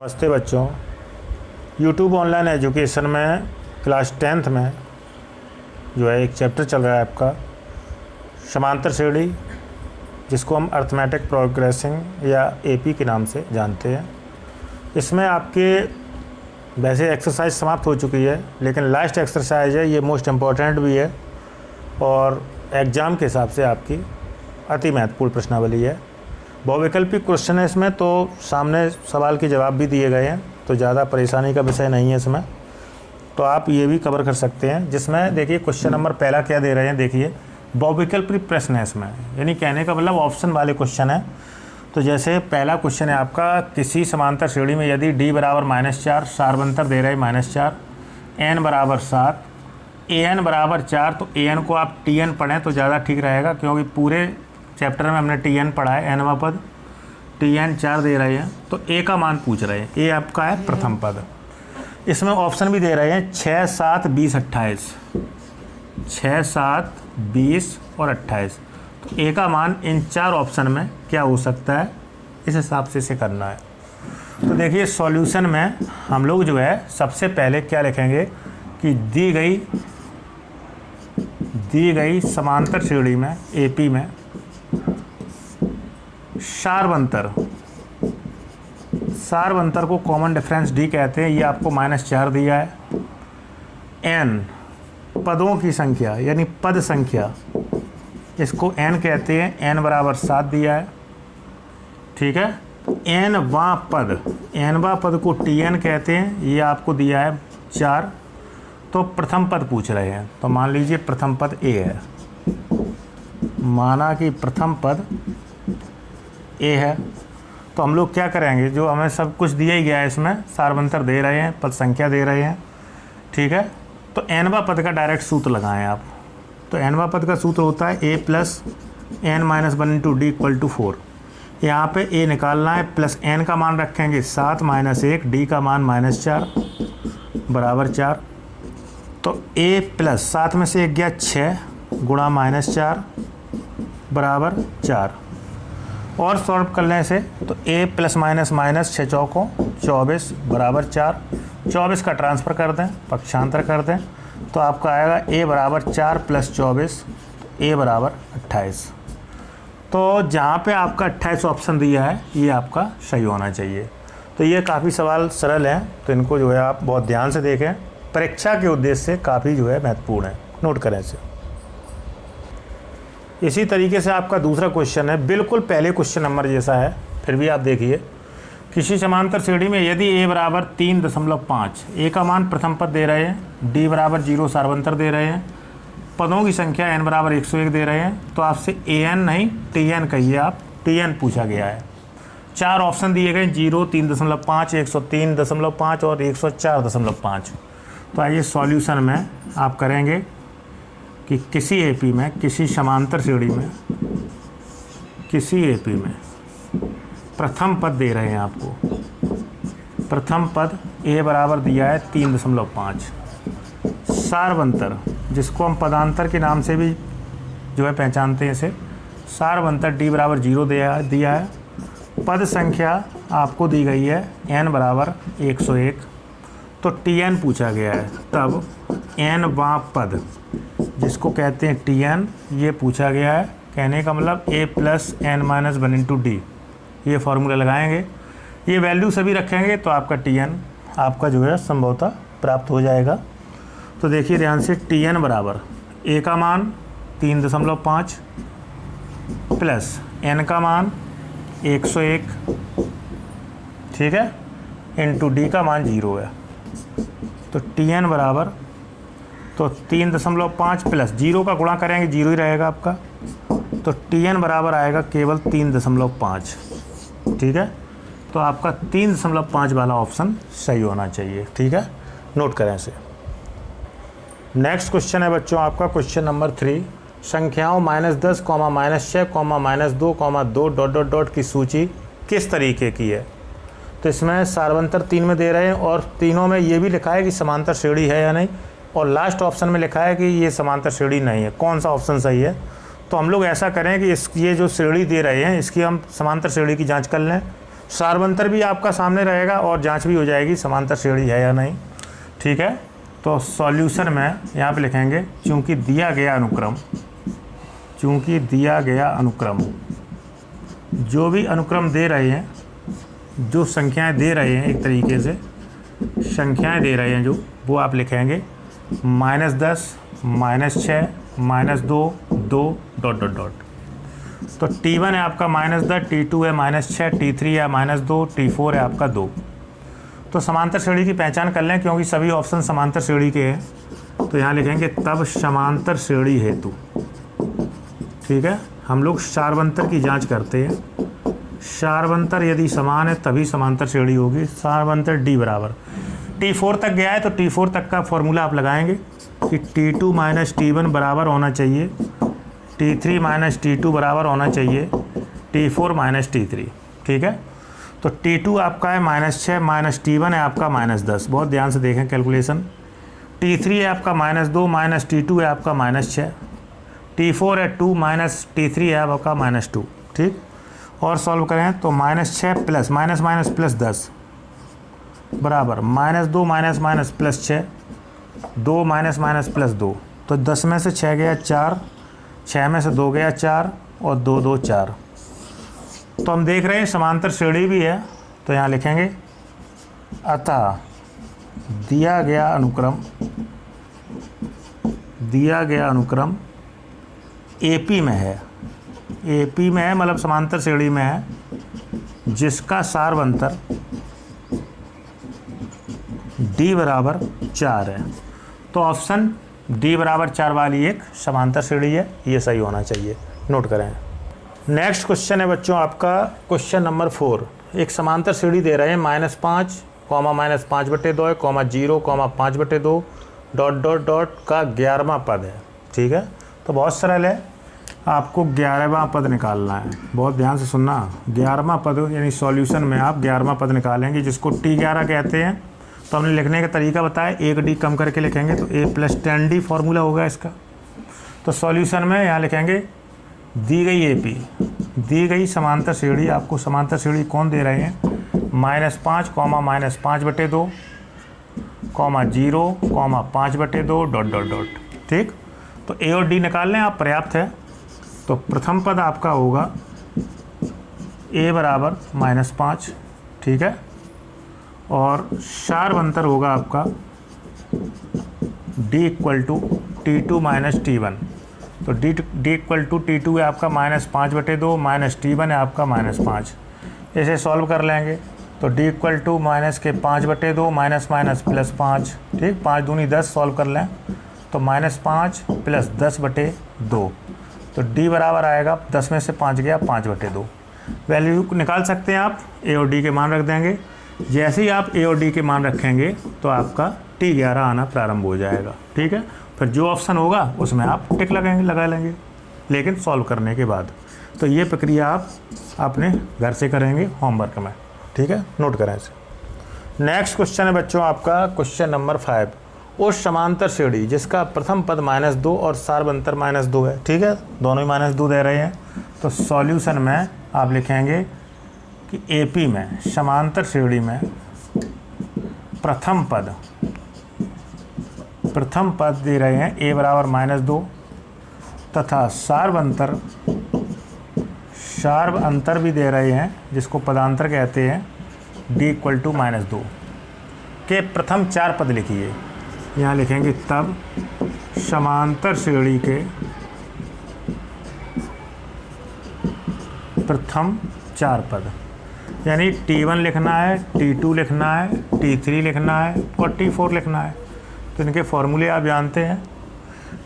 नमस्ते बच्चों, YouTube online education में क्लास 10th में जो है एक चैप्टर चल रहा है आपका समांतर श्रेणी, जिसको हम अर्थमेटिक प्रोग्रेसिंग या एपी के नाम से जानते हैं। इसमें आपके वैसे एक्सरसाइज समाप्त हो चुकी है, लेकिन लास्ट एक्सरसाइज है, ये मोस्ट इम्पॉर्टेंट भी है और एग्ज़ाम के हिसाब से आपकी अति महत्वपूर्ण प्रश्नावली है। बहुविकल्पिक क्वेश्चन है इसमें, तो सामने सवाल के जवाब भी दिए गए हैं, तो ज़्यादा परेशानी का विषय नहीं है इसमें, तो आप ये भी कवर कर सकते हैं। जिसमें देखिए क्वेश्चन नंबर पहला क्या दे रहे हैं, देखिए बहुविकल्पिक प्रश्न है इसमें, यानी कहने का मतलब ऑप्शन वाले क्वेश्चन है। तो जैसे पहला क्वेश्चन है आपका, किसी समांतर श्रेणी में यदि d बराबर -4, सार्वंतर दे रहे हैं -4, n बराबर 7, an बराबर 4, तो an को आप tn पढ़ें तो ज़्यादा ठीक रहेगा, क्योंकि पूरे चैप्टर में हमने tn पढ़ा है। nवां पद tn 4 दे रहे हैं, तो a का मान पूछ रहे हैं। a आपका है प्रथम पद। इसमें ऑप्शन भी दे रहे हैं 6, 7, 20, 28, 6, 7, 20 और 28, तो a का मान इन 4 ऑप्शन में क्या हो सकता है, इस हिसाब से इसे करना है। तो देखिए सॉल्यूशन में हम लोग जो है सबसे पहले क्या लिखेंगे कि दी गई समांतर श्रेणी में एपी में सार्वंतर को कॉमन डिफरेंस d कहते हैं, ये आपको -4 दिया है। n पदों की संख्या यानी पद संख्या, इसको n कहते हैं, n बराबर 7 दिया है, ठीक है। nवां पद को tn कहते हैं, ये आपको दिया है 4। तो प्रथम पद पूछ रहे हैं, तो मान लीजिए प्रथम पद a है, माना कि प्रथम पद a है, तो हम लोग क्या करेंगे, जो हमें सब कुछ दिया ही गया है, इसमें सार्वंतर दे रहे हैं, पद संख्या दे रहे हैं, ठीक है। तो nवां पद का डायरेक्ट सूत्र लगाएं आप। तो nवां पद का सूत्र होता है a + n - 1 × d = 4। यहाँ पे a निकालना है, प्लस n का मान रखेंगे 7 - 1, d का मान -4 बराबर 4। तो a प्लस 7 में से 1 गया 6 गुणा -4 बराबर 4, और सॉल्व करने से तो a ± 6 चौकों 24 बराबर 4। 24 का ट्रांसफ़र कर दें, पक्षांतर कर दें, तो आपका आएगा a बराबर 4 + 24, a बराबर 28। तो जहाँ पे आपका 28 ऑप्शन दिया है, ये आपका सही होना चाहिए। तो ये काफ़ी सवाल सरल हैं, तो इनको जो है आप बहुत ध्यान से देखें, परीक्षा के उद्देश्य से काफ़ी जो है महत्वपूर्ण है, नोट करें इसे। इसी तरीके से आपका दूसरा क्वेश्चन है, बिल्कुल पहले क्वेश्चन नंबर जैसा है, फिर भी आप देखिए। किसी समांतर श्रेणी में यदि a बराबर 3.5, a का मान प्रथम पद दे रहे हैं, d बराबर 0 सार्वंतर दे रहे हैं, पदों की संख्या n बराबर 101 दे रहे हैं, तो आपसे an नहीं tn कहिए आप, tn पूछा गया है। 4 ऑप्शन दिए गए, 0, 3.5, 103.5 और 104.5। तो आइए सॉल्यूशन में आप करेंगे कि किसी एपी में, किसी समांतर श्रेणी में, किसी एपी में प्रथम पद दे रहे हैं आपको, प्रथम पद a बराबर दिया है 3.5, सार्वंतर जिसको हम पदांतर के नाम से भी जो है पहचानते हैं इसे, सार्वंतर d बराबर 0 दिया है, पद संख्या आपको दी गई है n बराबर 101, तो tn पूछा गया है, तब nवां पद जिसको कहते हैं tn, ये पूछा गया है। कहने का मतलब a + n - 1 × d, ये फार्मूला लगाएंगे, ये वैल्यू सभी रखेंगे, तो आपका tn आपका जो है संभवतः प्राप्त हो जाएगा। तो देखिए ध्यान से, tn बराबर a का मान 3.5 प्लस n का मान 101, ठीक है, इंटू d का मान 0 है, तो tn बराबर, तो 3.5 प्लस 0 का गुणा करेंगे 0 ही रहेगा आपका, तो tn बराबर आएगा केवल 3.5, ठीक है। तो आपका 3.5 वाला ऑप्शन सही होना चाहिए, ठीक है, नोट करें इसे। नेक्स्ट क्वेश्चन है बच्चों आपका क्वेश्चन नंबर 3, संख्याओं -10, -6, -2, (2) की सूची किस तरीके की है। तो इसमें सार्वंतर 3 में दे रहे हैं, और तीनों में ये भी लिखा है कि समांतर श्रेणी है या नहीं, और लास्ट ऑप्शन में लिखा है कि ये समांतर श्रेणी नहीं है। कौन सा ऑप्शन सही है? तो हम लोग ऐसा करें कि ये जो श्रेणी दे रहे हैं, इसकी हम समांतर श्रेणी की जांच कर लें। सार्वंतर भी आपका सामने रहेगा और जांच भी हो जाएगी समांतर श्रेणी है या नहीं। ठीक है, तो सॉल्यूशन में यहाँ पे लिखेंगे चूँकि दिया गया अनुक्रम जो भी अनुक्रम दे रहे हैं, जो संख्याएं दे रहे हैं, एक तरीके से संख्याएं दे रहे हैं जो, वो आप लिखेंगे -10 -6 -2 2 ... तो T1 है आपका -10, T2 है -6, T3 है -2, T4 है आपका 2। तो समांतर श्रेणी की पहचान कर लें क्योंकि सभी ऑप्शन समांतर श्रेणी के हैं। तो यहाँ लिखेंगे तब समांतर श्रेणी हेतु। ठीक है, हम लोग सार्वंतर की जांच करते हैं। सार्वंतर यदि समान है तभी समांतर श्रेणी होगी। सार्वंतर D बराबर T4 तक गया है तो T4 तक का फॉर्मूला आप लगाएंगे कि T2 - T1 बराबर होना चाहिए, T3 - T2 बराबर होना चाहिए T4 - T3। ठीक है, तो T2 आपका है -6 T1 है आपका -10। बहुत ध्यान से देखें कैलकुलेशन। T3 है आपका -2 T2 है आपका -6, T4 है 2 T3 है आपका -2। ठीक, और सॉल्व करें तो -6 प्लस -+ 10 बराबर -2 - +6 2 - +2। तो 10 में से 6 गया 4, 6 में से 2 गया 4 और 2 2 4। तो हम देख रहे हैं समांतर श्रेणी भी है। तो यहाँ लिखेंगे अतः दिया गया अनुक्रम AP में है। AP में है मतलब समांतर श्रेणी में है, जिसका सार्वंतर D बराबर 4 है। तो ऑप्शन D बराबर 4 वाली एक समांतर श्रेणी है, ये सही होना चाहिए। नोट करें। नेक्स्ट क्वेश्चन है बच्चों आपका क्वेश्चन नंबर 4। एक समांतर श्रेणी दे रहे हैं -5, -5/2 है, 0, 5/2 ... का 11वां पद है। ठीक है, तो बहुत सरल है, आपको 11वां पद निकालना है। बहुत ध्यान से सुनना, 11वां पद यानी सॉल्यूशन में आप 11वां पद निकालेंगे जिसको T11 कहते हैं। तो हमने लिखने का तरीका बताया, 1 D कम करके लिखेंगे तो A + 10D फॉर्मूला होगा इसका। तो सॉल्यूशन में यहाँ लिखेंगे दी गई AP, दी गई समांतर श्रेणी, आपको समांतर श्रेणी कौन दे रहे हैं -5, -5/2, 0, 5/2 ... ठीक, तो A और D निकाल लें आप, पर्याप्त है। तो प्रथम पद आपका होगा A बराबर -5। ठीक है, और सार्वंतर होगा आपका D = T2 - T1। तो D = T2 है आपका -5/2 T1 है आपका -5। इसे सॉल्व कर लेंगे तो D = -5/2 -+ 5। ठीक, 5 दूनी 10 सॉल्व कर लें तो -5 + 10/2। तो D बराबर आएगा 10 में से 5 गया 5/2। वैल्यू निकाल सकते हैं आप, A और D के मान रख देंगे। जैसे ही आप A और D के मान रखेंगे तो आपका T11 आना प्रारंभ हो जाएगा। ठीक है, फिर जो ऑप्शन होगा उसमें आप टिक लगा लेंगे, लेकिन सॉल्व करने के बाद। तो ये प्रक्रिया आप अपने घर से करेंगे होमवर्क में। ठीक है, नोट करें इसे। नेक्स्ट क्वेश्चन है बच्चों आपका क्वेश्चन नंबर 5। उस समांतर श्रेणी जिसका प्रथम पद -2 और सार्वंतर -2 है। ठीक है, दोनों ही -2 दे रहे हैं। तो सॉल्यूशन में आप लिखेंगे कि AP में समांतर श्रेणी में प्रथम पद दे रहे हैं A बराबर -2 तथा सार्वअंतर भी दे रहे हैं जिसको पदांतर कहते हैं D = -2 के प्रथम 4 पद लिखिए। यहाँ लिखेंगे तब समांतर श्रेणी के प्रथम 4 पद, यानी T1 लिखना है, T2 लिखना है, T3 लिखना है और T4 लिखना है। तो इनके फॉर्मूले आप जानते हैं।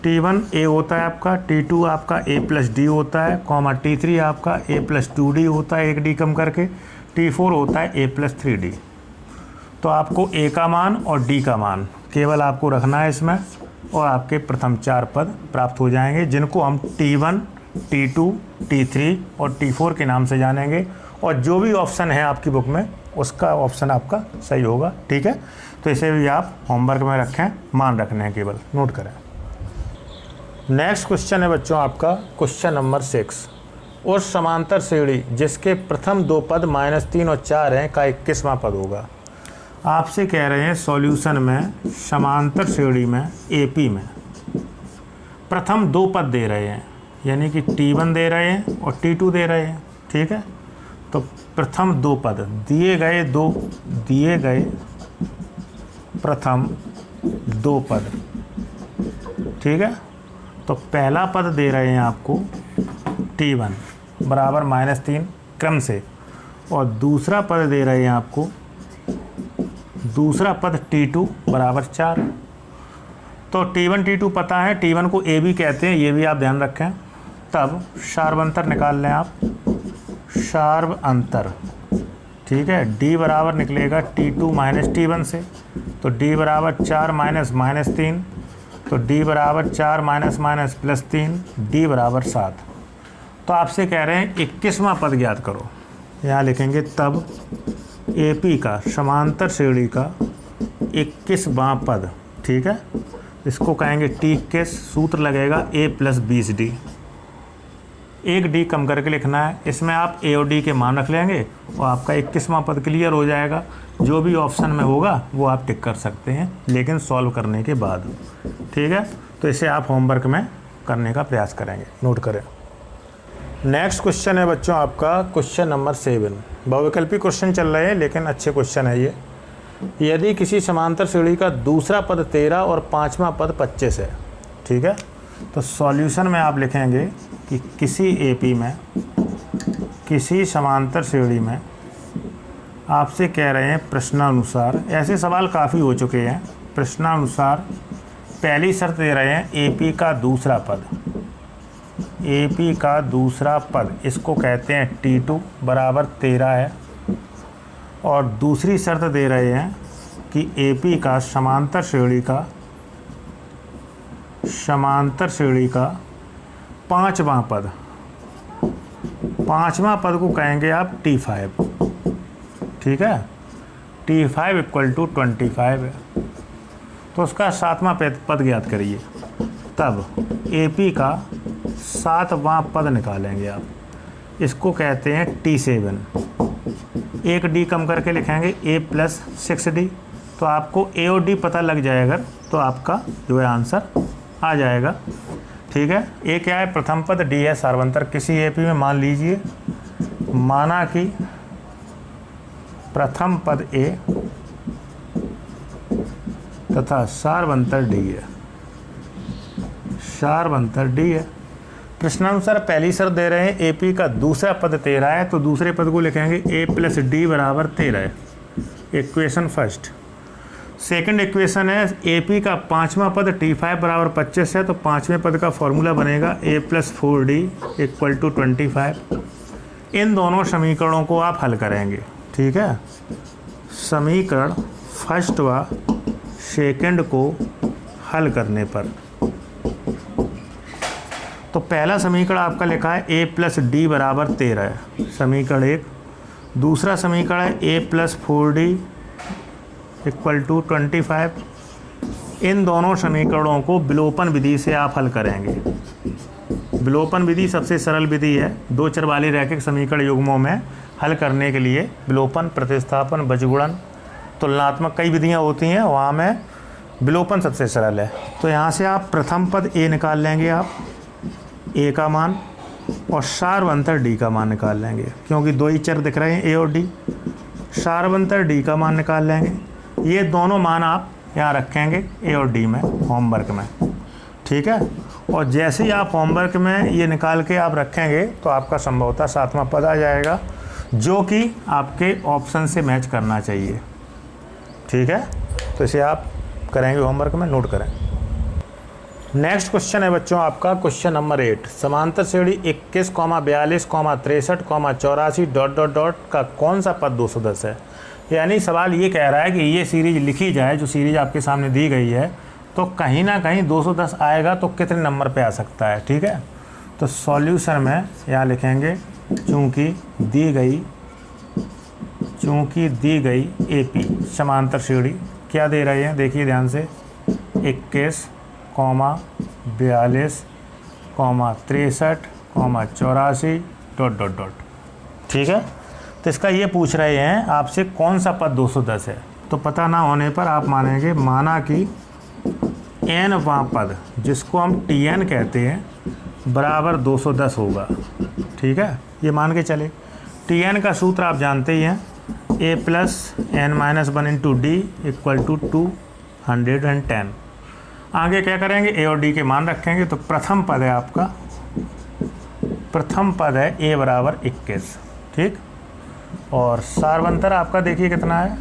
T1 A होता है आपका, T2 आपका A + D होता है, T3 आपका A + 2D होता है, 1 D कम करके, T4 होता है A + 3D। तो आपको A का मान और D का मान केवल आपको रखना है इसमें, और आपके प्रथम 4 पद प्राप्त हो जाएंगे, जिनको हम T1, T2, T3 और T4 के नाम से जानेंगे। और जो भी ऑप्शन है आपकी बुक में उसका ऑप्शन आपका सही होगा। ठीक है, तो इसे भी आप होमवर्क में रखें, मान रखने हैं केवल, नोट करें। नेक्स्ट क्वेश्चन है बच्चों आपका क्वेश्चन नंबर 6। उस समांतर श्रेणी जिसके प्रथम दो पद -3 और 4 हैं का 21वां पद होगा। आपसे कह रहे हैं सॉल्यूशन में समांतर श्रेणी में एपी में प्रथम दो पद दे रहे हैं, यानी कि T1 दे रहे हैं और T2 दे रहे हैं। ठीक है, तो प्रथम दो पद दिए गए प्रथम दो पद। ठीक है, तो पहला पद दे रहे हैं आपको T1 बराबर -3 क्रम से, और दूसरा पद दे रहे हैं आपको दूसरा पद T2 बराबर 4। तो T1 T2 पता है, T1 को A भी कहते हैं, ये भी आप ध्यान रखें। तब शार्व अंतर निकाल लें आप, शार्व अंतर। ठीक है, D बराबर निकलेगा T2 माइनस T1 से, तो D बराबर 4 माइनस -3, तो D बराबर 4 माइनस +3, D बराबर 7। तो आपसे कह रहे हैं 21वां पद ज्ञात करो। यहाँ लिखेंगे तब AP का समांतर श्रेणी का 21वां पद। ठीक है, इसको कहेंगे T21। सूत्र लगेगा A + 20D। एक D कम करके लिखना है, इसमें आप A और D के मान रख लेंगे और आपका 21वां पद क्लियर हो जाएगा। जो भी ऑप्शन में होगा वो आप टिक कर सकते हैं, लेकिन सॉल्व करने के बाद। ठीक है, तो इसे आप होमवर्क में करने का प्रयास करेंगे, नोट करें। नेक्स्ट क्वेश्चन है बच्चों आपका क्वेश्चन नंबर 7। बहुविकल्पी क्वेश्चन चल रहे हैं, लेकिन अच्छे क्वेश्चन है ये। यदि किसी समांतर श्रेणी का दूसरा पद 13 और पाँचवा पद 25 है। ठीक है, तो सॉल्यूशन में आप लिखेंगे कि किसी एपी में किसी समांतर श्रेणी में आपसे कह रहे हैं प्रश्नानुसार, ऐसे सवाल काफ़ी हो चुके हैं। प्रश्नानुसार पहली शर्त दे रहे हैं एपी का दूसरा पद, एपी का दूसरा पद इसको कहते हैं T2 बराबर 13 है, और दूसरी शर्त दे रहे हैं कि एपी का समांतर श्रेणी का पाँचवां पद को कहेंगे आप T5। ठीक है, T5 = 25 है, तो उसका 7वां पद ज्ञात करिए। तब AP का 7वां पद निकालेंगे आप, इसको कहते हैं T7। एक D कम करके लिखेंगे A + 6D, तो आपको A और D पता लग जाएगा, तो आपका जो है आंसर आ जाएगा। ठीक है, A क्या है? प्रथम पद, D है सार्वंतर। किसी AP में मान लीजिए, माना कि प्रथम पद A तथा सार्वंतर D है, सार्वंतर D है। प्रश्नानुसार पहली शर्त दे रहे हैं AP का दूसरा पद 13 है, तो दूसरे पद को लिखेंगे A + D बराबर 13 है। Equation first. सेकंड इक्वेशन है AP का पाँचवा पद T5 बराबर 25 है, तो पाँचवें पद का फॉर्मूला बनेगा A + 4D = 25। इन दोनों समीकरणों को आप हल करेंगे। ठीक है, समीकरण फर्स्ट व सेकंड को हल करने पर, तो पहला समीकरण आपका लिखा है A + D बराबर 13 है, समीकरण 1। दूसरा समीकरण है A + 4D = 25। इन दोनों समीकरणों को विलोपन विधि से आप हल करेंगे। विलोपन विधि सबसे सरल विधि है। दो चर वाले रैखिक समीकरण युग्मों में हल करने के लिए विलोपन, प्रतिस्थापन, बजगुणन, तुलनात्मक कई विधियां होती हैं, वहाँ में विलोपन सबसे सरल है। तो यहाँ से आप प्रथम पद A निकाल लेंगे, आप A का मान, और सार्वंतर D का मान निकाल लेंगे, क्योंकि दो ही चर दिख रहे हैं A और D। सार्वंतर D का मान निकाल लेंगे। ये दोनों मान आप यहाँ रखेंगे A और D में होमवर्क में। ठीक है, और जैसे ही आप होमवर्क में ये निकाल के आप रखेंगे, तो आपका संभवतः 7वां पद आ जाएगा, जो कि आपके ऑप्शन से मैच करना चाहिए। ठीक है, तो इसे आप करेंगे होमवर्क में, नोट करें। नेक्स्ट क्वेश्चन है बच्चों आपका क्वेश्चन नंबर 8। समांतर श्रेणी 21, 42, 63, 84 ... का कौन सा पद 210 है? यानी सवाल ये कह रहा है कि ये सीरीज लिखी जाए, जो सीरीज आपके सामने दी गई है, तो कहीं ना कहीं 210 आएगा, तो कितने नंबर पे आ सकता है? ठीक है, तो सॉल्यूशन में यहाँ लिखेंगे चूँकि दी गई AP समांतर श्रेणी क्या दे रहे हैं, देखिए ध्यान से, 21, 42, 63, 84, डॉट डॉट डॉट। ठीक है, तो इसका ये पूछ रहे हैं आपसे कौन सा पद 210 है। तो पता ना होने पर आप मानेंगे माना कि nवां पद जिसको हम tn कहते हैं बराबर 210 होगा। ठीक है, ये मान के चले। tn का सूत्र आप जानते ही हैं, a plus n minus 1 into d equal to 210। आगे क्या करेंगे, a और d के मान रखेंगे। तो प्रथम पद है आपका, प्रथम पद है a बराबर 21। ठीक, और सार्वंतर आपका देखिए कितना है,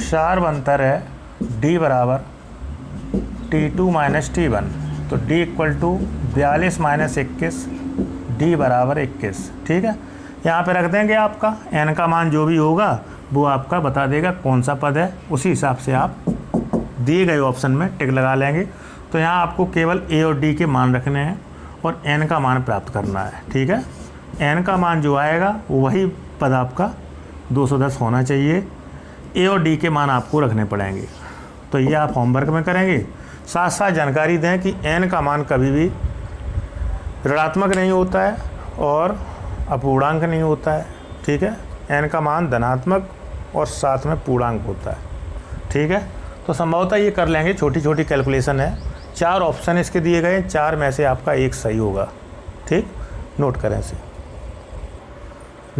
सार्वंतर है d बराबर T2 माइनस T1। तो d equal to 42 minus 21, d बराबर 21। ठीक है, यहाँ पे रख देंगे आपका n का मान जो भी होगा वो आपका बता देगा कौन सा पद है। उसी हिसाब से आप दिए गए ऑप्शन में टिक लगा लेंगे। तो यहाँ आपको केवल a और d के मान रखने हैं और n का मान प्राप्त करना है। ठीक है, n का मान जो आएगा वही पद आपका 210 होना चाहिए। a और d के मान आपको रखने पड़ेंगे। तो ये आप होमवर्क में करेंगे। साथ साथ जानकारी दें कि n का मान कभी भी ऋणात्मक नहीं होता है और अपूर्णांक नहीं होता है। ठीक है, n का मान धनात्मक और साथ में पूर्णांक होता है। ठीक है, तो संभवतः ये कर लेंगे, छोटी छोटी कैलकुलेशन है। 4 ऑप्शन इसके दिए गए, 4 में से आपका एक सही होगा। ठीक, नोट करें इसे।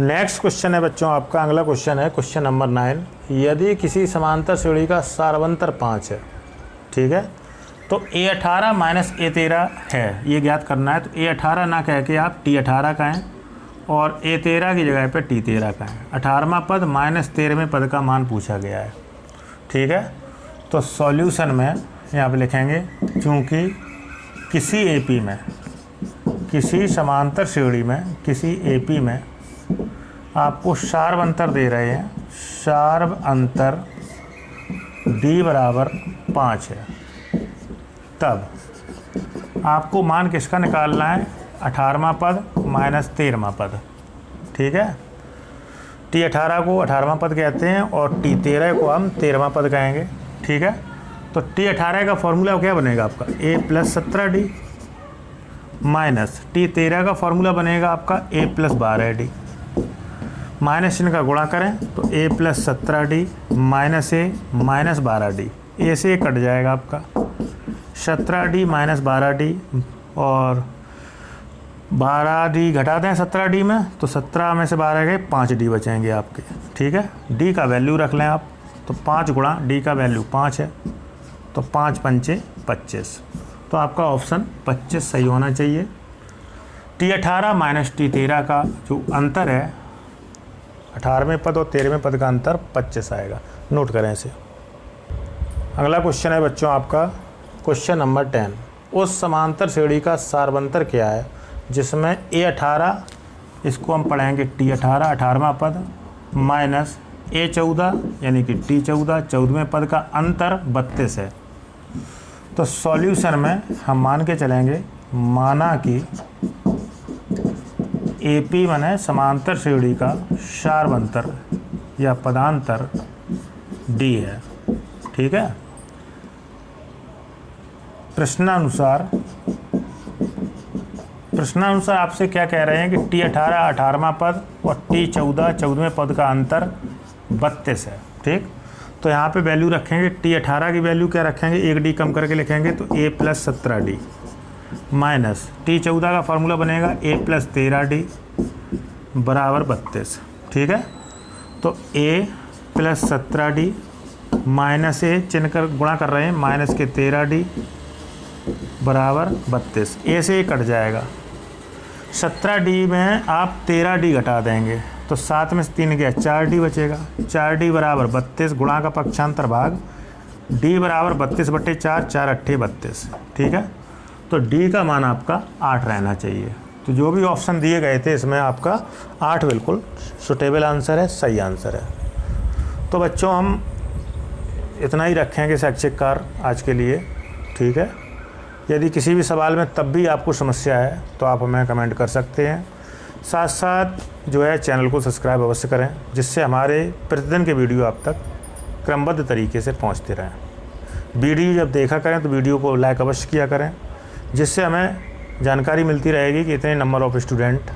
नेक्स्ट क्वेश्चन है बच्चों आपका, अगला क्वेश्चन है क्वेश्चन नंबर 9। यदि किसी समांतर श्रेणी का सार्वंतर 5 है, ठीक है, तो a18 माइनस a13 है, ये ज्ञात करना है। तो a18 ना कह के आप t18 का है और a13 की जगह पे t13 का है। 18वां पद माइनस 13वें पद का मान पूछा गया है। ठीक है, तो सॉल्यूशन में यहाँ पे लिखेंगे, चूँकि किसी AP में, किसी समांतर श्रेणी में, किसी AP में आपको सार्वंतर दे रहे हैं, सार्वंतर d बराबर 5 है, तब आपको मान किसका निकालना है, 18वां पद माइनस 13वां पद। ठीक है, t18 को 18वां पद कहते हैं और t13 को हम 13वां पद कहेंगे। ठीक है, तो t18 का फॉर्मूला क्या बनेगा आपका, a plus 17d minus t13 का फॉर्मूला बनेगा आपका a प्लस 12d। माइनस चिन्ह का गुणा करें तो a plus 17d minus a minus 12d, a से कट जाएगा आपका 17d माइनस 12d, और 12d घटा दें 17d में तो 17 में से 12 गए 5d बचेंगे आपके। ठीक है, d का वैल्यू रख लें आप, तो 5 गुणा d का वैल्यू 5 है, तो 5 पंचे 25। तो आपका ऑप्शन 25 सही होना चाहिए। t18 माइनस t13 का जो अंतर है, 18वें पद और 13वें पद का अंतर 25 आएगा। नोट करें इसे। अगला क्वेश्चन है बच्चों आपका क्वेश्चन नंबर 10। उस समांतर श्रेणी का सार्वंतर क्या है जिसमें a18, इसको हम पढ़ेंगे t18 18वां पद माइनस a14 यानी कि t14 14वें पद का अंतर 32 है। तो सॉल्यूशन में हम मान के चलेंगे, माना कि AP बने समांतर श्रेणी का सार्वंतर या पदांतर D है। ठीक है, प्रश्नानुसार आपसे क्या कह रहे हैं कि t18 18वां पद और t14 14वें पद का अंतर 32 है। ठीक, तो यहाँ पे वैल्यू रखेंगे, t18 की वैल्यू क्या रखेंगे, 1d कम करके लिखेंगे तो a plus 17d minus t14 का फार्मूला बनेगा a प्लस 13d बराबर 32। ठीक है, तो a plus 17d minus a चिन्ह कर गुणा कर रहे हैं, माइनस के 13d बराबर 32। a से कट जाएगा, 17d में आप 13d घटा देंगे तो 7 में से 3 गया 4d बचेगा, 4d बराबर 32 गुणा का पक्षांतर भाग d बराबर 32/4 4 8 32। ठीक है, तो d का मान आपका 8 रहना चाहिए। तो जो भी ऑप्शन दिए गए थे इसमें आपका 8 बिल्कुल सुटेबल आंसर है, सही आंसर है। तो बच्चों हम इतना ही रखेंगे शैक्षिक कार्य आज के लिए। ठीक है, यदि किसी भी सवाल में तब भी आपको समस्या है तो आप हमें कमेंट कर सकते हैं। साथ साथ जो है चैनल को सब्सक्राइब अवश्य करें, जिससे हमारे प्रतिदिन के वीडियो आप तक क्रमबद्ध तरीके से पहुंचते रहें। वीडियो जब देखा करें तो वीडियो को लाइक अवश्य किया करें, जिससे हमें जानकारी मिलती रहेगी कि इतने नंबर ऑफ़ स्टूडेंट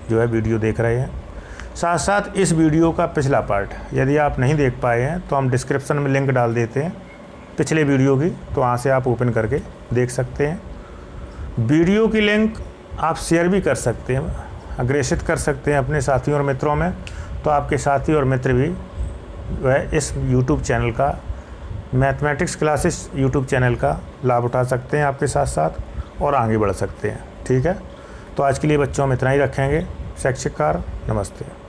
जो है वीडियो देख रहे हैं। साथ साथ इस वीडियो का पिछला पार्ट यदि आप नहीं देख पाए हैं तो हम डिस्क्रिप्शन में लिंक डाल देते हैं पिछले वीडियो की, तो वहाँ से आप ओपन करके देख सकते हैं। वीडियो की लिंक आप शेयर भी कर सकते हैं, अग्रेषित कर सकते हैं अपने साथियों और मित्रों में, तो आपके साथी और मित्र भी वह इस यूट्यूब चैनल का, मैथमेटिक्स क्लासेस यूट्यूब चैनल का लाभ उठा सकते हैं आपके साथ साथ और आगे बढ़ सकते हैं। ठीक है, तो आज के लिए बच्चों में इतना ही रखेंगे। शैक्षिक कार्य, नमस्ते।